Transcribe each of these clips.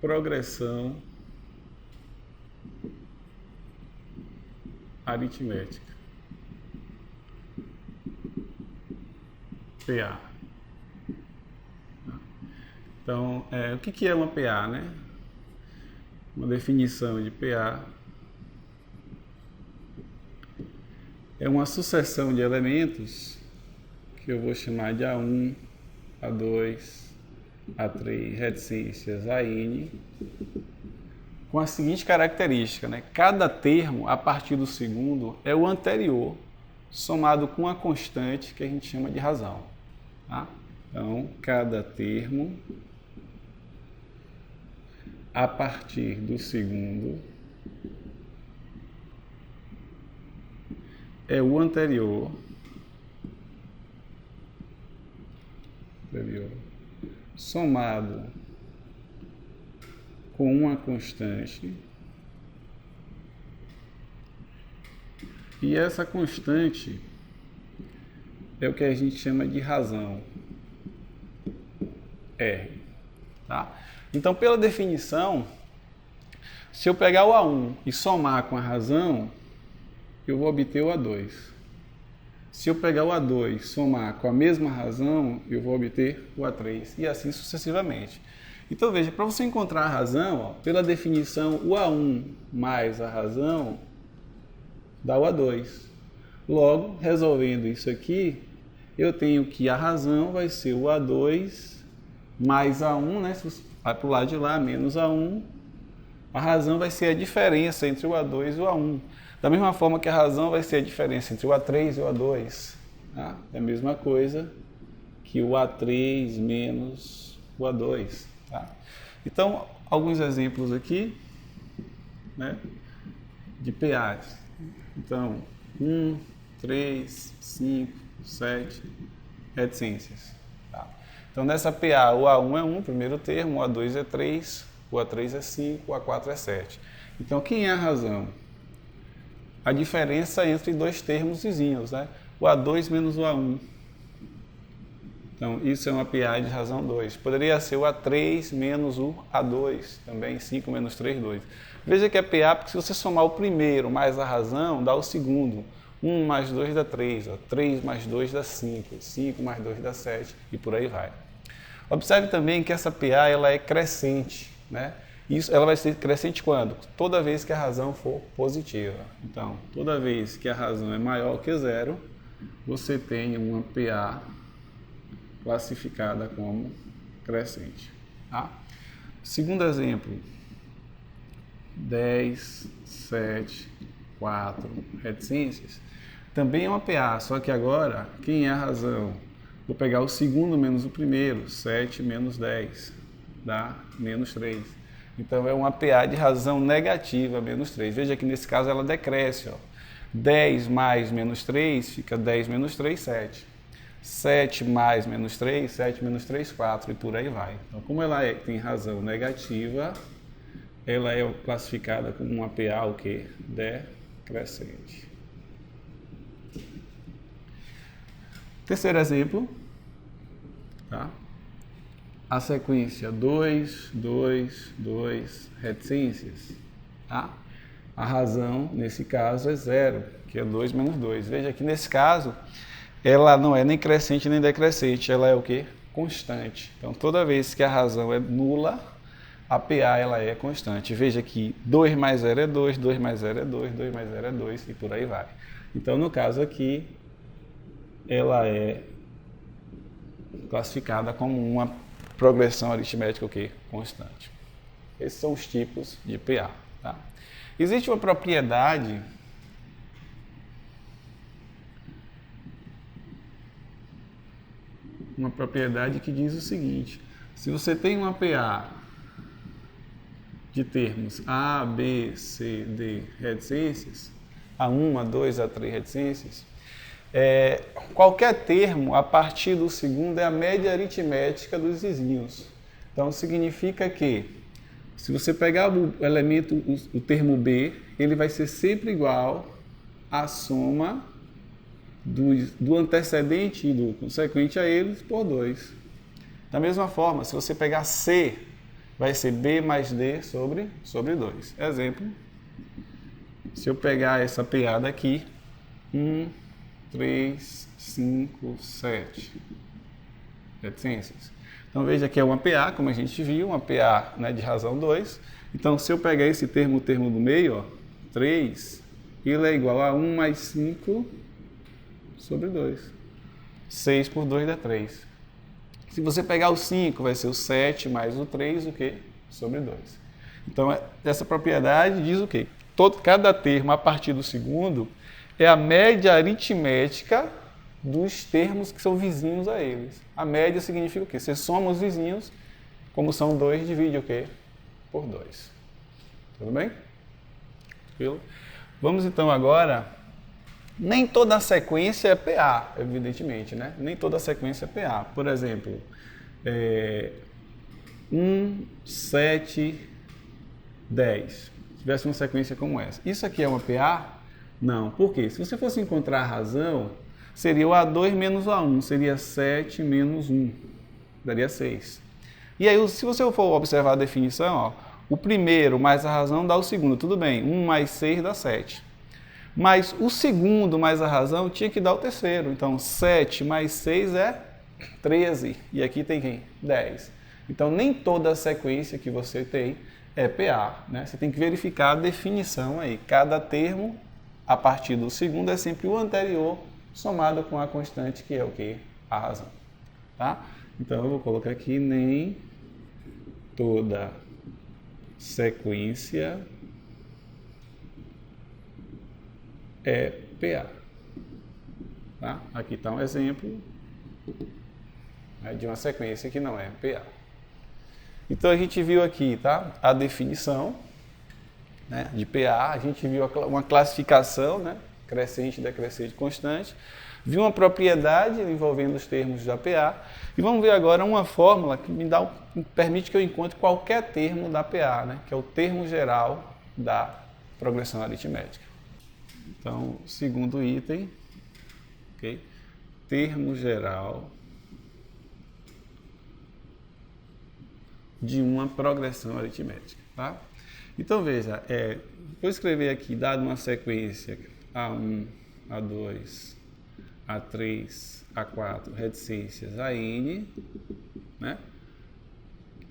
progressão aritmética. PA. Então, o que é uma PA, né? Uma definição de PA é uma sucessão de elementos que eu vou chamar de A1, A2, A3, reticências AN, com a seguinte característica, né? Cada termo, a partir do segundo, é o anterior, somado com a constante que a gente chama de razão. Tá? Então, cada termo, a partir do segundo, é o anterior, somado com uma constante, e essa constante é o que a gente chama de razão, R. Tá? Então, pela definição, se eu pegar o A1 e somar com a razão, eu vou obter o A2. Se eu pegar o A2 e somar com a mesma razão, eu vou obter o A3, e assim sucessivamente. Então, veja, para você encontrar a razão, ó, pela definição, o A1 mais a razão dá o A2. Logo, resolvendo isso aqui, eu tenho que a razão vai ser o A2 mais A1, né? Se você vai para o lado de lá, menos A1. A razão vai ser a diferença entre o A2 e o A1. Da mesma forma que a razão vai ser a diferença entre o A3 e o A2. Tá? É a mesma coisa que o A3 menos o A2. Tá? Então, alguns exemplos aqui, né, de PAs. Então, 1, 3, 5, 7 reticências. Tá? Então, nessa PA, o A1 é 1, primeiro termo, o A2 é 3, o A3 é 5, o A4 é 7. Então, quem é a razão? A diferença entre dois termos vizinhos, né? O A2 menos o A1. Então, isso é uma PA de razão 2. Poderia ser o A3 menos o A2, também 5 menos 3, 2. Veja que é PA porque se você somar o primeiro mais a razão, dá o segundo. 1 mais 2 dá 3, ó. 3 mais 2 dá 5, 5 mais 2 dá 7 e por aí vai. Observe também que essa PA ela é crescente, né? Isso, ela vai ser crescente quando? Toda vez que a razão for positiva. Então, toda vez que a razão é maior que zero, você tem uma PA classificada como crescente. Tá? Segundo exemplo, 10, 7, 4 reticências. Também é uma PA, só que agora, quem é a razão? Vou pegar o segundo menos o primeiro, 7 menos 10, dá menos 3. Então, é uma PA de razão negativa, menos 3. Veja que nesse caso ela decresce. Ó. 10 mais menos 3 fica 10 menos 3, 7. 7 mais menos 3, 7 menos 3, 4 e por aí vai. Então, como ela tem razão negativa, ela é classificada como uma PA o quê? Decrescente. Terceiro exemplo. Tá? A sequência 2, 2, 2, reticências. Tá? A razão, nesse caso, é 0, que é 2 menos 2. Veja que nesse caso, ela não é nem crescente nem decrescente, ela é o quê? Constante. Então, toda vez que a razão é nula, a PA ela é constante. Veja que 2 mais 0 é 2, 2 mais 0 é 2, 2 mais 0 é 2 e por aí vai. Então, no caso aqui, ela é classificada como uma progressão aritmética o quê? Constante. Esses são os tipos de PA. Tá? Existe uma propriedade que diz o seguinte: se você tem uma PA de termos A, B, C, D reticências, A1, A2, A3 reticências, qualquer termo, a partir do segundo, é a média aritmética dos vizinhos. Então, significa que, se você pegar o elemento, o termo B, ele vai ser sempre igual à soma do antecedente e do consequente a eles por 2. Da mesma forma, se você pegar C vai ser B mais D sobre 2. Exemplo, se eu pegar essa PA daqui, 1, 3, 5, 7 reticências. Então veja que é uma PA, como a gente viu, uma PA, né, de razão 2. Então se eu pegar esse termo, o termo do meio, ó, 3, ele é igual a 1 mais 5 sobre 2. 6 por 2 dá 3. Se você pegar o 5, vai ser o 7 mais o 3, o quê? Sobre 2. Então, essa propriedade diz o quê? Cada termo, a partir do segundo, é a média aritmética dos termos que são vizinhos a eles. A média significa o quê? Você soma os vizinhos, como são 2, divide o quê? Por 2. Tudo bem? Tranquilo? Vamos então agora... Nem toda a sequência é PA, evidentemente, né? Nem toda a sequência é PA. Por exemplo, 1, 7, 10. Se tivesse uma sequência como essa. Isso aqui é uma PA? Não. Por quê? Se você fosse encontrar a razão, seria o A2 menos o A1. Seria 7 menos 1. Daria 6. E aí, se você for observar a definição, ó, o primeiro mais a razão dá o segundo. Tudo bem, 1 mais 6 dá 7. Mas o segundo mais a razão tinha que dar o terceiro. Então, 7 mais 6 é 13. E aqui tem quem? 10. Então, nem toda a sequência que você tem é PA. Né? Você tem que verificar a definição aí. Cada termo, a partir do segundo, é sempre o anterior, somado com a constante, que é o quê? A razão. Tá? Então, eu vou colocar aqui nem toda sequência é PA. Tá? Aqui está um exemplo, né, de uma sequência que não é PA. Então a gente viu aqui, tá, a definição, né, de PA, a gente viu uma classificação, né, crescente, decrescente, constante, viu uma propriedade envolvendo os termos da PA, e vamos ver agora uma fórmula que me permite que eu encontre qualquer termo da PA, né, que é o termo geral da progressão aritmética. Então, segundo item, okay? Termo geral de uma progressão aritmética. Tá? Então, veja, vou escrever aqui, dado uma sequência A1, A2, A3, A4, reticências AN, né?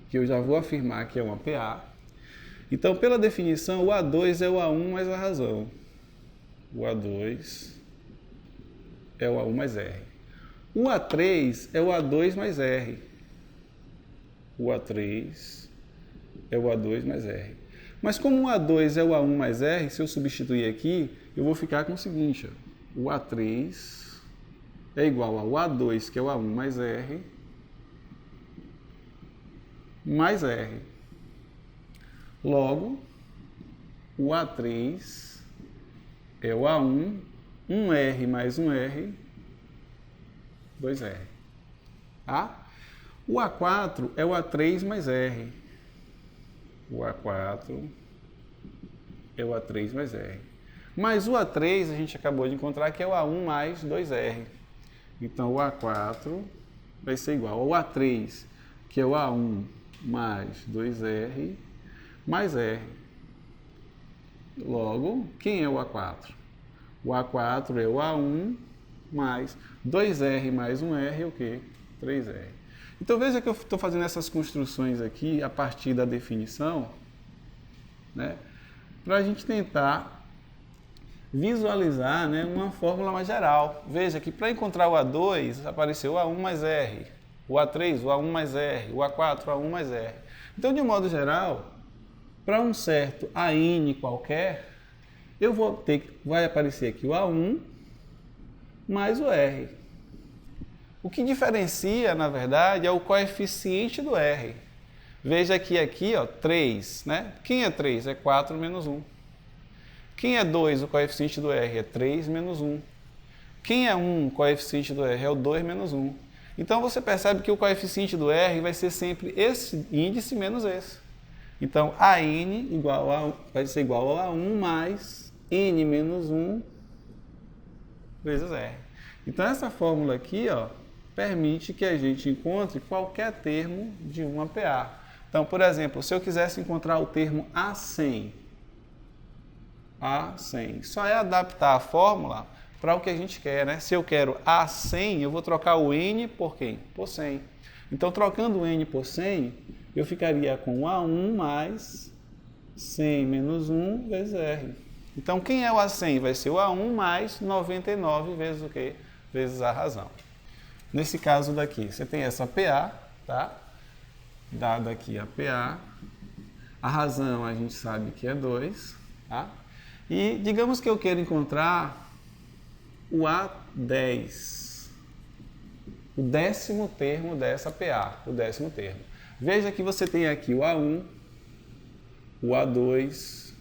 Que eu já vou afirmar que é uma PA. Então, pela definição, o A2 é o A1 mais a razão. O A2 é o A1 mais R. O A3 é o A2 mais R. O A3 é o A2 mais R. Mas como o A2 é o A1 mais R, se eu substituir aqui, eu vou ficar com o seguinte, ó, o A3 é igual ao A2, que é o A1 mais R, mais R. Logo, o A3 é o A1, 1R mais 1R, 2R. Tá? O A4 é o A3 mais R. O A4 é o A3 mais R. Mas o A3 a gente acabou de encontrar que é o A1 mais 2R. Então o A4 vai ser igual ao A3, que é o A1 mais 2R, mais R. Logo, quem é o A4? O A4 é o A1 mais 2R mais 1R é o quê? 3R. Então veja que eu estou fazendo essas construções aqui a partir da definição, né, para a gente tentar visualizar, né, uma fórmula mais geral. Veja que para encontrar o A2 apareceu o A1 mais R, o A3 o A1 mais R, o A4 o A1 mais R. Então, de um modo geral, para um certo AN qualquer, vai aparecer aqui o A1 mais o R. O que diferencia, na verdade, é o coeficiente do R. Veja que aqui, ó, 3, né? Quem é 3? É 4 menos 1. Quem é 2? O coeficiente do R é 3 menos 1. Quem é 1? O coeficiente do R é o 2 menos 1. Então, você percebe que o coeficiente do R vai ser sempre esse índice menos esse. Então, AN vai ser igual a 1 mais N menos 1 vezes R. Então, essa fórmula aqui, ó, permite que a gente encontre qualquer termo de uma PA. Então, por exemplo, se eu quisesse encontrar o termo A100, só é adaptar a fórmula para o que a gente quer, né? Se eu quero A100, eu vou trocar o N por quem? Por 100. Então, trocando o N por 100, eu ficaria com A1 mais 100 menos 1 vezes R. Então, quem é o A100? Vai ser o A1 mais 99 vezes o quê? Vezes a razão. Nesse caso daqui, você tem essa PA, tá? Dada aqui a PA. A razão a gente sabe que é 2, tá? E digamos que eu queira encontrar o A10, o 10º termo dessa PA, o 10º termo. Veja que você tem aqui o A1, o A2,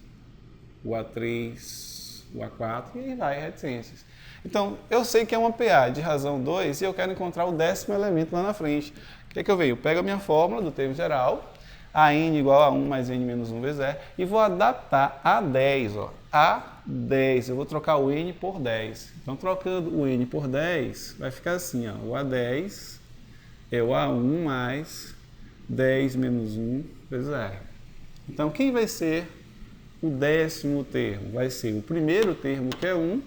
o A3, o A4 e aí vai, reticências. Então, eu sei que é uma PA de razão 2 e eu quero encontrar o 10º elemento lá na frente. O que é que eu venho? Eu pego a minha fórmula do termo geral, AN igual a 1 mais N menos 1 vezes R, e vou adaptar a 10. Ó. A10, eu vou trocar o N por 10. Então, trocando o N por 10, vai ficar assim, ó, o A10 é o A1 mais 10 menos 1 vezes R. Então, quem vai ser o 10º termo? Vai ser o primeiro termo, que é 1,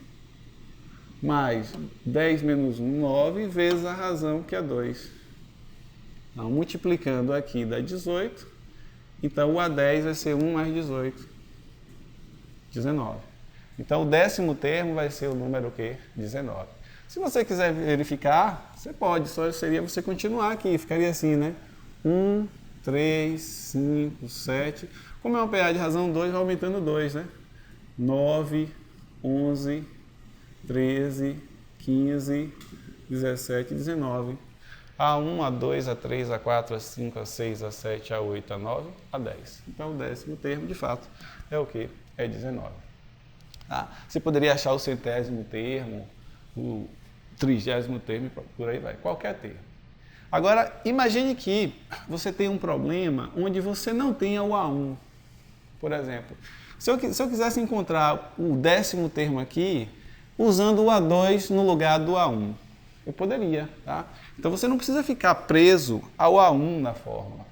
mais 10 menos 1, 9, vezes a razão, que é 2. Então, multiplicando aqui dá 18. Então, o A10 vai ser 1 mais 18. 19. Então, o 10º termo vai ser o número o quê? 19. Se você quiser verificar, você pode. Só seria você continuar aqui. Ficaria assim, né? 1, 3, 5, 7. Como é uma PA de razão 2, vai aumentando 2, né? 9, 11, 13, 15, 17, 19. A1, A2, A3, A4, A5, A6, A7, A8, A9, A10. Então, o 10º termo, de fato, é o quê? É 19. Tá? Você poderia achar o 100º termo, o 30º termo, por aí vai, qualquer termo. Agora, imagine que você tem um problema onde você não tenha o A1. Por exemplo, se eu quisesse encontrar o 10º termo aqui, usando o A2 no lugar do A1. Eu poderia, tá? Então você não precisa ficar preso ao A1 na fórmula.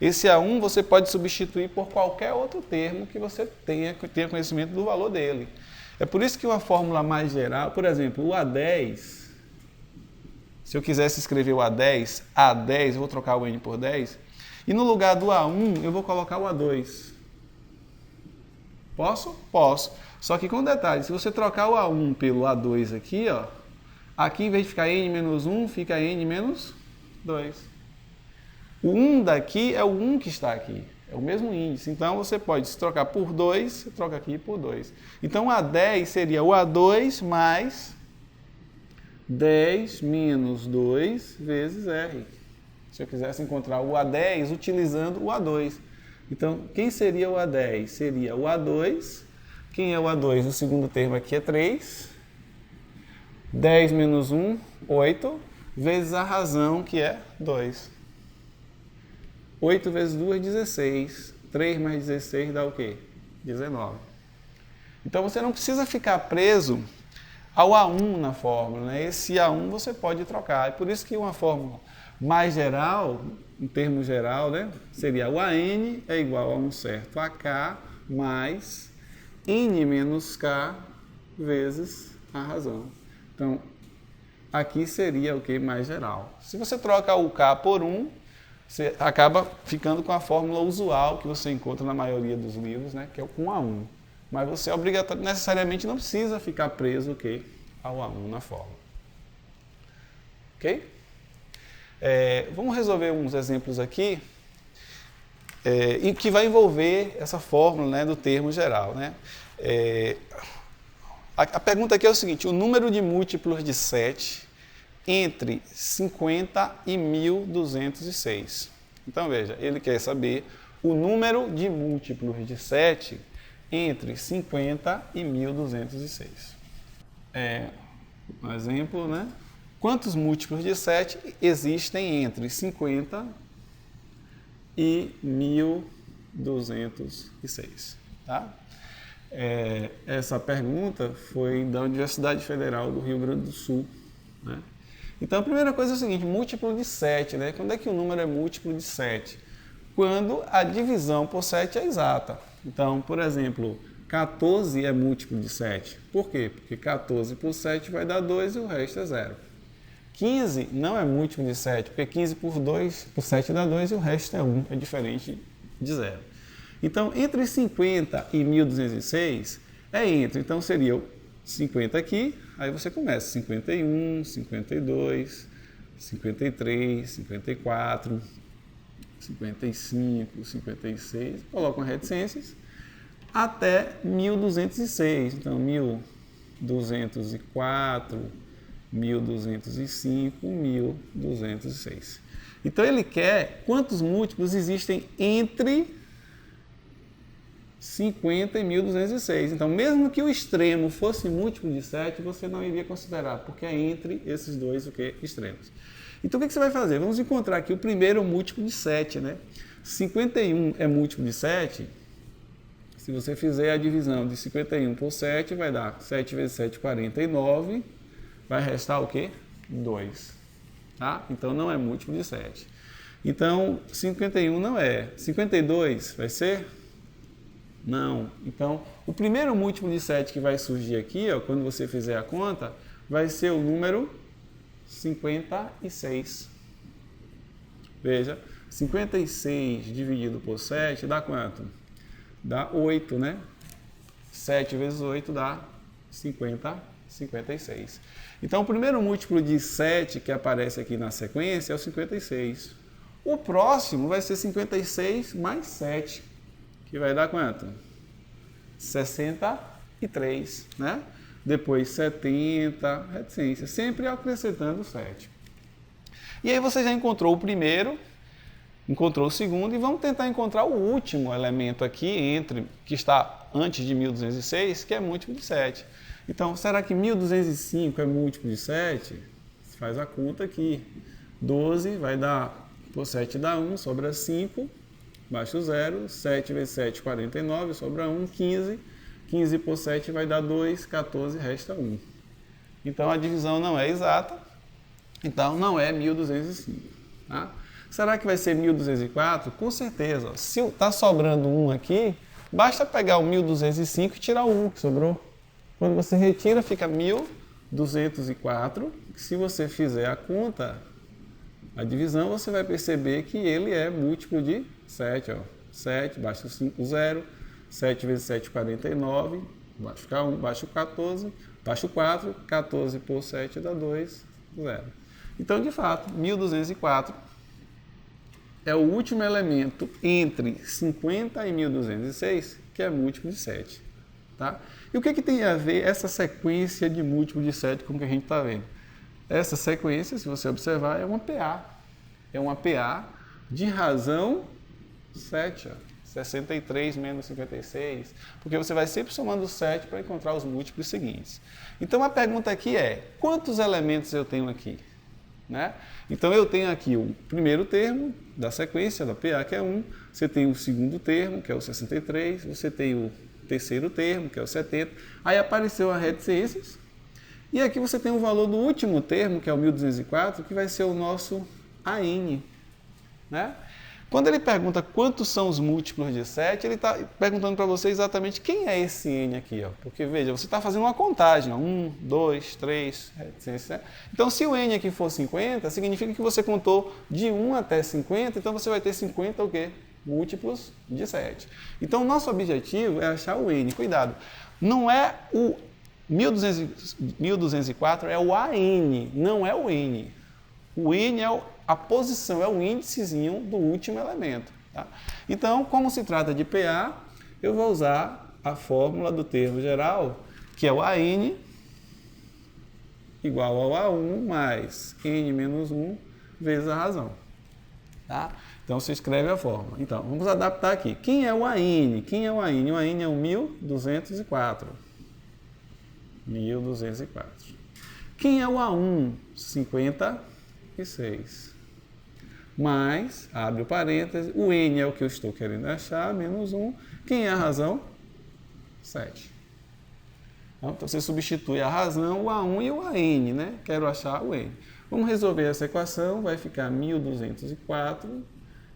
Esse A1 você pode substituir por qualquer outro termo que você tenha conhecimento do valor dele. É por isso que uma fórmula mais geral, por exemplo, o A10, se eu quisesse escrever o A10, eu vou trocar o N por 10, e no lugar do A1 eu vou colocar o A2. Posso? Posso. Só que com detalhe, se você trocar o A1 pelo A2 aqui, ó, aqui, em vez de ficar N menos 1, fica N menos 2. O 1 daqui é o 1 que está aqui. É o mesmo índice. Então, você pode se trocar por 2, você troca aqui por 2. Então, o A10 seria o A2 mais 10 menos 2 vezes R. Se eu quisesse encontrar o A10 utilizando o A2. Então, quem seria o A10? Seria o A2. Quem é o A2? O segundo termo aqui é 3. 10 menos 1, 8, vezes a razão, que é 2. 8 vezes 2, 16. 3 mais 16 dá o quê? 19. Então, você não precisa ficar preso ao A1 na fórmula, né? Esse A1 você pode trocar. É por isso que uma fórmula mais geral, em termo geral, né, seria o AN é igual a um certo AK mais N menos K vezes a razão. Então, aqui seria o que mais geral. Se você troca o K por 1, você acaba ficando com a fórmula usual que você encontra na maioria dos livros, né, que é o com A1. Mas você necessariamente não precisa ficar preso ao A1 na fórmula. Ok? Vamos resolver uns exemplos aqui e que vai envolver essa fórmula, né, do termo geral. Né? A pergunta aqui é o seguinte: o número de múltiplos de 7 entre 50 e 1206. Então, veja, ele quer saber o número de múltiplos de 7 entre 50 e 1206. Um exemplo, né? Quantos múltiplos de 7 existem entre 50 e 1206? Tá? Essa pergunta foi da Universidade Federal do Rio Grande do Sul. Né? Então, a primeira coisa é o seguinte: múltiplo de 7. Né? Quando é que o número é múltiplo de 7? quando a divisão por 7 é exata. Então, por exemplo, 14 é múltiplo de 7. Por quê? Porque 14 por 7 vai dar 2 e o resto é 0. 15 não é múltiplo de 7, porque 15 por 7 dá 2 e o resto é 1, é diferente de 0. Então, entre 50 e 1206 é entre. Então, seria 50 aqui, aí você começa 51, 52, 53, 54, 55, 56, coloca uma reticências, até 1206. Então, 1204, 1205, 1206. Então, ele quer quantos múltiplos existem entre 50 e 1206. Então, mesmo que o extremo fosse múltiplo de 7, você não iria considerar, porque é entre esses dois extremos. Então, o que você vai fazer? Vamos encontrar aqui o primeiro múltiplo de 7, né? 51 é múltiplo de 7. Se você fizer a divisão de 51 por 7, vai dar 7 vezes 7, 49. Vai restar o quê? 2. Tá? Então, não é múltiplo de 7. Então, 51 não é. 52 vai ser? Não. Então, o primeiro múltiplo de 7 que vai surgir aqui, ó, quando você fizer a conta, vai ser o número 56. Veja, 56 dividido por 7 dá quanto? Dá 8, né? 7 vezes 8 dá 56. Então, o primeiro múltiplo de 7 que aparece aqui na sequência é o 56. O próximo vai ser 56 mais 7, que vai dar quanto? 63, né? Depois 70, reticência, sempre acrescentando 7. E aí você já encontrou o primeiro, encontrou o segundo, e vamos tentar encontrar o último elemento aqui, que está antes de 1206, que é múltiplo de 7. Então, será que 1205 é múltiplo de 7? Você faz a conta aqui. 12 vai dar, por 7 dá 1, sobra 5, baixa o 0, 7 vezes 7, 49, sobra 1, 15. 15 por 7 vai dar 2, 14, resta 1. Então, a divisão não é exata, então não é 1205. Tá? Será que vai ser 1204? Com certeza. Ó. Se está sobrando 1 aqui, basta pegar o 1205 e tirar o 1 que sobrou. Quando você retira, fica 1204. Se você fizer a conta, a divisão, você vai perceber que ele é múltiplo de 7. Ó. 7, baixa o 5, 0. 7 vezes 7, 49. Baixa o 1, baixa o 14. Baixa o 4. 14 por 7 dá 2, 0. Então, de fato, 1204 é o último elemento entre 50 e 1206, que é múltiplo de 7. Tá? E o que tem a ver essa sequência de múltiplo de 7 com o que a gente está vendo? Essa sequência, se você observar, é uma PA. É uma PA de razão 7. Ó. 63 menos 56. Porque você vai sempre somando 7 para encontrar os múltiplos seguintes. Então, a pergunta aqui é, quantos elementos eu tenho aqui? Né? Então, eu tenho aqui o primeiro termo da sequência, da PA, que é 1. Você tem o segundo termo, que é o 63. Você tem o terceiro termo, que é o 70. Aí apareceu a reticências. E aqui você tem o valor do último termo, que é o 1204, que vai ser o nosso AN. Né? Quando ele pergunta quantos são os múltiplos de 7, ele está perguntando para você exatamente quem é esse N aqui. Ó. Porque, veja, você está fazendo uma contagem. Ó. 1, 2, 3, reticência. Então, se o N aqui for 50, significa que você contou de 1 até 50, então você vai ter 50 o quê? Múltiplos de 7. Então, o nosso objetivo é achar o N. Cuidado, não é o 1204, é o AN, não é o N. O N é a posição, é o índicezinho do último elemento. Tá? Então, como se trata de PA, eu vou usar a fórmula do termo geral, que é o AN igual ao A1 mais N menos 1 vezes a razão. Tá? Então, você escreve a fórmula. Então, vamos adaptar aqui. Quem é o AN? Quem é o AN? O AN é o 1204. 1204. Quem é o A1? 56. Mais, abre o parêntese, o N é o que eu estou querendo achar, menos 1. Quem é a razão? 7. Então, você substitui a razão, o A1 e o AN, né? Quero achar o N. Vamos resolver essa equação, vai ficar 1204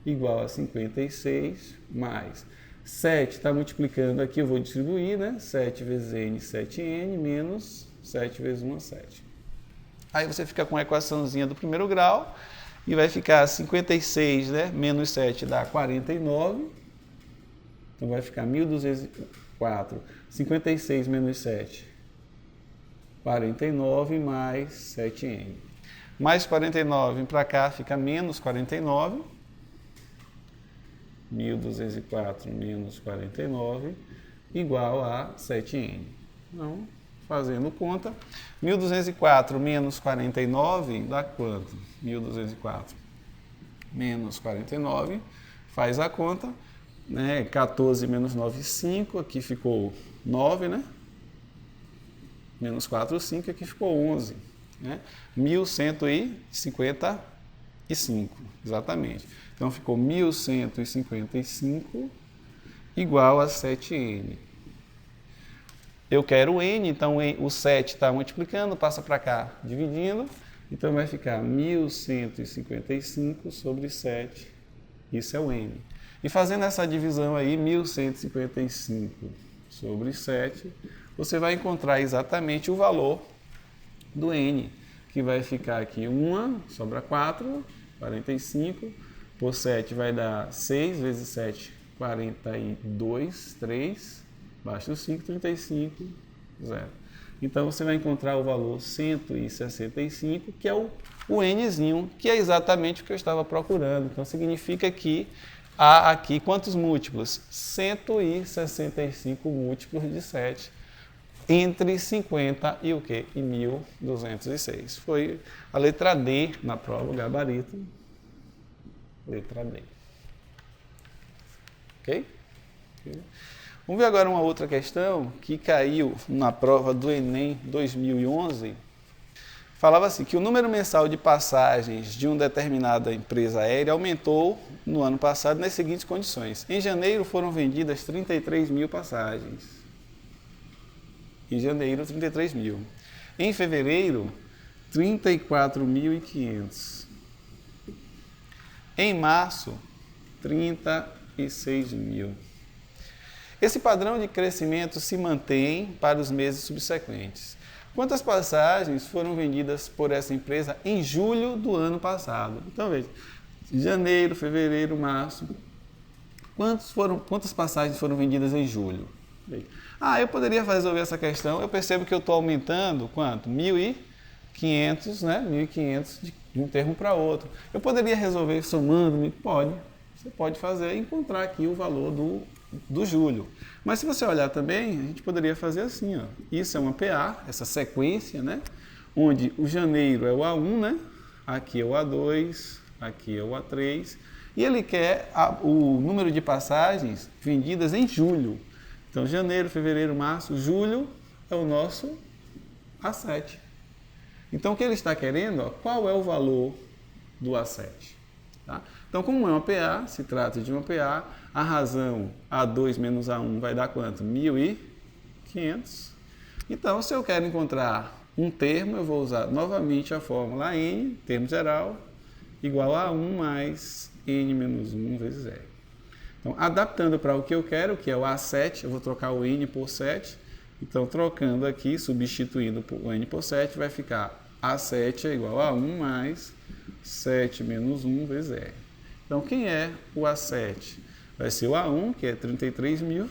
igual a 56 mais 7 está multiplicando aqui, eu vou distribuir, né? 7 vezes n, 7n, menos 7 vezes 1, 7. Aí você fica com a equaçãozinha do primeiro grau e vai ficar 56, né? Menos 7 dá 49. Então vai ficar 1.204. 56 menos 7, 49 mais 7n. Mais 49 para cá fica menos 49. 1.204 menos 49 igual a 7n. Então, fazendo conta, 1.204 menos 49 dá quanto? 1.204 menos 49, faz a conta, né? 14 menos 9, 5, aqui ficou 9, né? Menos 4, 5, aqui ficou 11, né? 1.155, exatamente. Então, ficou 1.155 igual a 7n. Eu quero o n, então o 7 está multiplicando, passa para cá, dividindo. Então, vai ficar 1.155 sobre 7. Isso é o n. E fazendo essa divisão aí, 1.155 sobre 7, você vai encontrar exatamente o valor do n, que vai ficar aqui 1, sobra 4, 45, por 7 vai dar 6 vezes 7, 42, 3, baixa o 5, 35, 0. Então você vai encontrar o valor 165, que é o nzinho, que é exatamente o que eu estava procurando. Então significa que há aqui quantos múltiplos? 165 múltiplos de 7. Entre 50 e o quê? E 1.206. Foi a letra D na prova, o gabarito. Letra D. Ok? Vamos ver agora uma outra questão que caiu na prova do Enem 2011. Falava assim, que o número mensal de passagens de uma determinada empresa aérea aumentou no ano passado nas seguintes condições. Em janeiro foram vendidas 33 mil passagens. Em janeiro, 33 mil. Em fevereiro, 34.500. Em março, 36 mil. Esse padrão de crescimento se mantém para os meses subsequentes. Quantas passagens foram vendidas por essa empresa em julho do ano passado? Então, veja, janeiro, fevereiro, março. Quantas passagens foram vendidas em julho? Eu poderia resolver essa questão. Eu percebo que eu estou aumentando, quanto? 1.500, né? 1.500 de um termo para outro. Eu poderia resolver somando? Pode. Você pode fazer e encontrar aqui o valor do julho. Mas se você olhar também, a gente poderia fazer assim, ó. Isso é uma PA, essa sequência, né? Onde o janeiro é o A1, né? Aqui é o A2, aqui é o A3. E ele quer o número de passagens vendidas em julho. Então, janeiro, fevereiro, março, julho é o nosso A7. Então, o que ele está querendo, ó, qual é o valor do A7? Tá? Então, como é uma PA, se trata de uma PA, a razão A2 menos A1 vai dar quanto? 1.500. Então, se eu quero encontrar um termo, eu vou usar novamente a fórmula N, termo geral, igual a 1 mais N menos 1 vezes R. Então, adaptando para o que eu quero, que é o A7, eu vou trocar o N por 7. Então, trocando aqui, substituindo o N por 7, vai ficar A7 é igual a 1 mais 7 menos 1 vezes R. Então, quem é o A7? Vai ser o A1, que é 33 mil,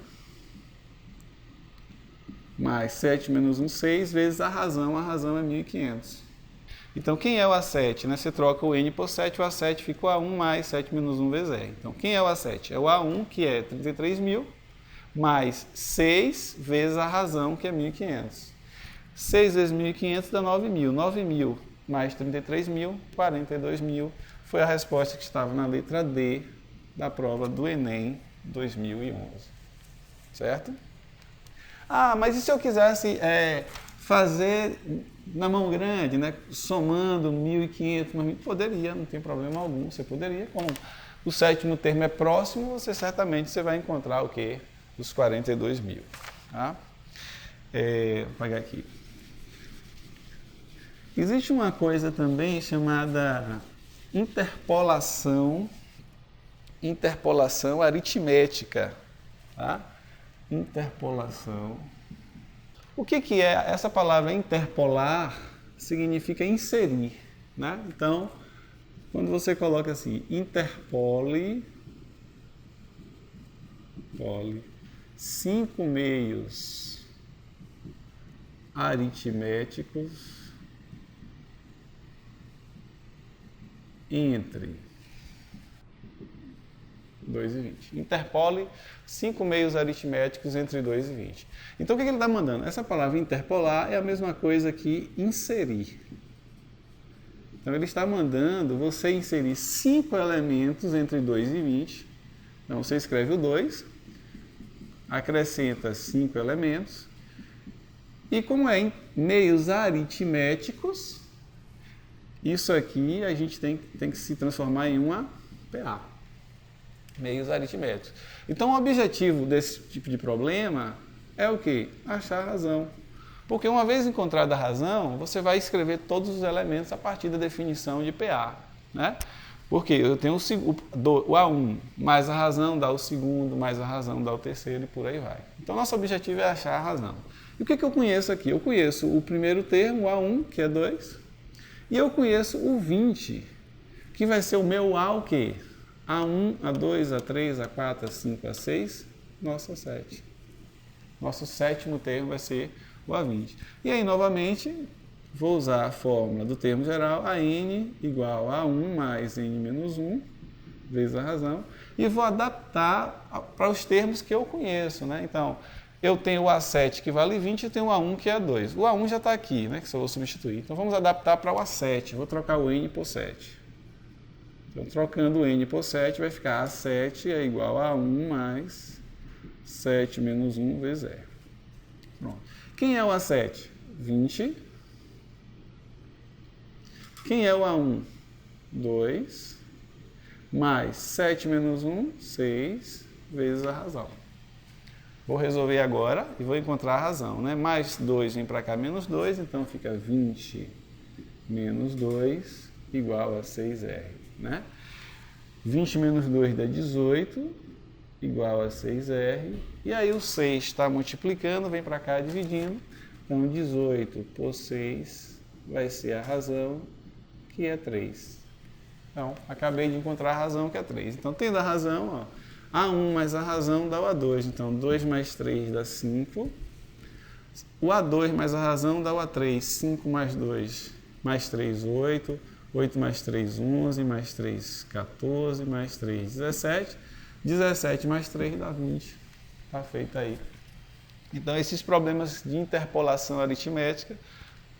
mais 7 menos 1, 6, vezes a razão é 1.500. Então, quem é o A7? Né? Você troca o N por 7, o A7 fica o A1 mais 7 menos 1 vezes R. Então, quem é o A7? É o A1, que é 33 mil, mais 6 vezes a razão, que é 1.500. 6 vezes 1.500 dá 9.000. 9.000 mais 33 mil, 42 mil. Foi a resposta que estava na letra D da prova do Enem 2011. Certo? Mas e se eu quisesse fazer na mão grande, né, somando 1.500, poderia, não tem problema algum, você poderia. Como o sétimo termo é próximo, você vai encontrar o quê? Os 42 mil. Tá? Vou pegar aqui. Existe uma coisa também chamada interpolação interpolação aritmética. Tá? Interpolação. O que é? Essa palavra interpolar significa inserir. Né? Então, quando você coloca assim, interpole 5 meios aritméticos entre 2 e 20. Interpole 5 meios aritméticos entre 2 e 20. Então, o que ele está mandando? Essa palavra interpolar é a mesma coisa que inserir. Então, ele está mandando você inserir 5 elementos entre 2 e 20. Então, você escreve o 2, acrescenta 5 elementos. E como é em meios aritméticos, isso aqui a gente tem que se transformar em uma PA. Meios aritméticos. Então, o objetivo desse tipo de problema é o quê? Achar a razão. Porque uma vez encontrada a razão, você vai escrever todos os elementos a partir da definição de PA. Né? Porque eu tenho o A1, mais a razão dá o segundo, mais a razão dá o terceiro e por aí vai. Então, nosso objetivo é achar a razão. E o que eu conheço aqui? Eu conheço o primeiro termo, o A1, que é 2, e eu conheço o 20, que vai ser o meu A o quê? A1, A2, A3, A4, A5, A6, nosso A7. Nosso sétimo termo vai ser o A20. E aí, novamente, vou usar a fórmula do termo geral, AN igual a 1 mais N menos 1, vezes a razão, e vou adaptar para os termos que eu conheço. Né? Então, eu tenho o A7 que vale 20 e tenho o A1 que é 2. O A1 já está aqui, né? Que só vou substituir. Então, vamos adaptar para o A7. Vou trocar o N por 7. Então, trocando o N por 7, vai ficar A7 é igual a 1 mais 7 menos 1 vezes R. Pronto. Quem é o A7? 20. Quem é o A1? 2. Mais 7 menos 1, 6, vezes a razão. Vou resolver agora e vou encontrar a razão. Né? Mais 2 vem para cá, menos 2, então fica 20 menos 2 igual a 6R. Né? 20 menos 2 dá 18, igual a 6R. E aí o 6 está multiplicando, vem para cá dividindo. Então 18 por 6 vai ser a razão, que é 3. Então, acabei de encontrar a razão, que é 3. Então, tendo a razão, ó, A1 mais a razão dá o A2. Então, 2 mais 3 dá 5. O A2 mais a razão dá o A3. 5 mais 2 mais 3, 8. 8 mais 3, 11. Mais 3, 14. Mais 3, 17. 17 mais 3 dá 20. Está feito aí. Então, esses problemas de interpolação aritmética,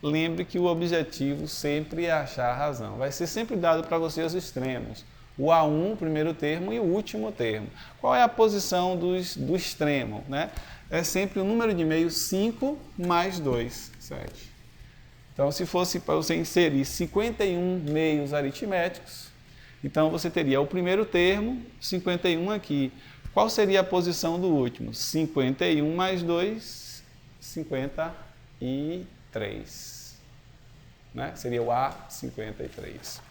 lembre que o objetivo sempre é achar a razão. Vai ser sempre dado para você os extremos. O A1, o primeiro termo, e o último termo. Qual é a posição do extremo? Né? É sempre o número de meios 5 mais 2, 7. Então, se fosse para você inserir 51 meios aritméticos, então você teria o primeiro termo, 51 aqui. Qual seria a posição do último? 51 mais 2, 53. Né? Seria o A53.